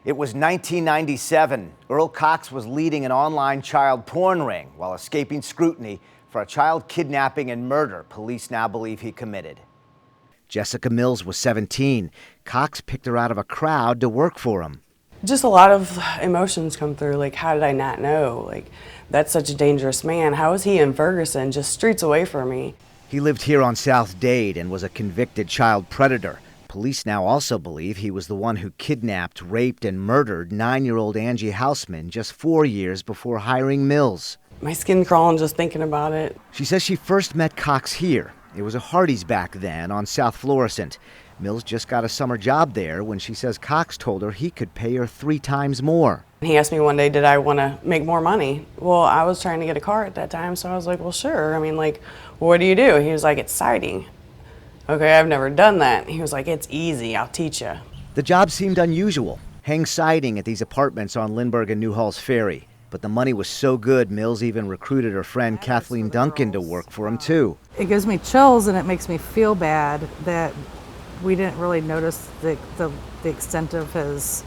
It was 1997. Earl Cox was leading an online child porn ring while escaping scrutiny for a child kidnapping and murder police now believe he committed. Jessica Mills was 17. Cox picked her out of a crowd to work for him. Just a lot of emotions come through, like, how did I not know? Like, that's such a dangerous man. How is he in Ferguson, just streets away from me? He lived here on South Dade and was a convicted child predator. Police now also believe he was the one who kidnapped, raped, and murdered 9-year-old Angie Houseman just 4 years before hiring Mills. My skin crawling just thinking about it. She says she first met Cox here. It was a Hardee's back then on South Florissant. Mills just got a summer job there when she says Cox told her he could pay her 3 times more. He asked me one day, did I want to make more money? Well, I was trying to get a car at that time, so I was like, well, sure. I mean, like, what do you do? He was like, it's siding. Okay, I've never done that. He was like, it's easy, I'll teach you. The job seemed unusual. Hang siding at these apartments on Lindbergh and Newhall's Ferry. But the money was so good, Mills even recruited her friend Kathleen Duncan to work for him, too. It gives me chills and it makes me feel bad that we didn't really notice the extent of his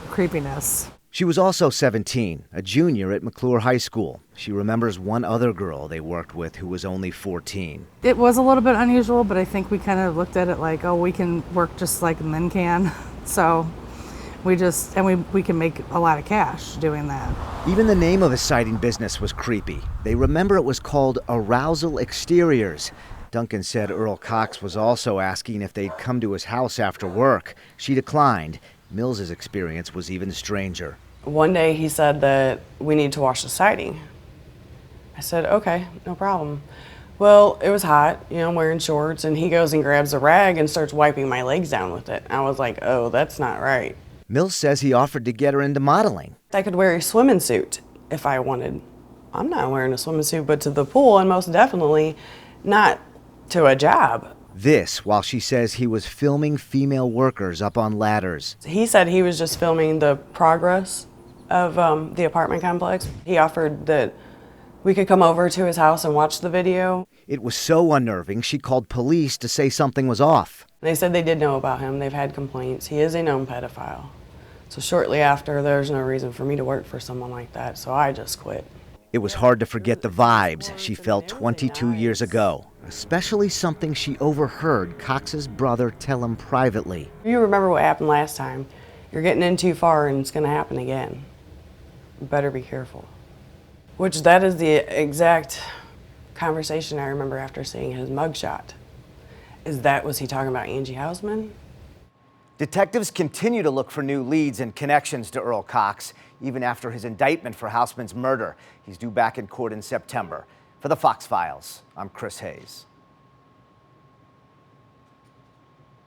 creepiness. She was also 17, a junior at McClure High School. She remembers one other girl they worked with who was only 14. It was a little bit unusual, but I think we kind of looked at it like, oh, we can work just like men can. So we can make a lot of cash doing that. Even the name of his siding business was creepy. They remember it was called Arousal Exteriors. Duncan said Earl Cox was also asking if they'd come to his house after work. She declined. Mills's experience was even stranger. One day he said that we need to wash the siding. I said, okay, no problem. Well, it was hot, I'm wearing shorts, and he goes and grabs a rag and starts wiping my legs down with it. I was like, oh, that's not right. Mills says he offered to get her into modeling. I could wear a swimming suit if I wanted. I'm not wearing a swimming suit, but to the pool, and most definitely not to a job. This while she says he was filming female workers up on ladders. He said he was just filming the progress of the apartment complex. He offered that we could come over to his house and watch the video. It was so unnerving, she called police to say something was off. They said they did know about him. They've had complaints. He is a known pedophile. So shortly after, there's no reason for me to work for someone like that, so I just quit. It was hard to forget the vibes she felt 22 years ago, especially something she overheard Cox's brother tell him privately. You remember what happened last time. You're getting in too far and it's going to happen again. You better be careful. Which that is the exact conversation I remember after seeing his mugshot. Was he talking about Angie Houseman? Detectives continue to look for new leads and connections to Earl Cox, even after his indictment for Houseman's murder. He's due back in court in September. For the Fox Files, I'm Chris Hayes.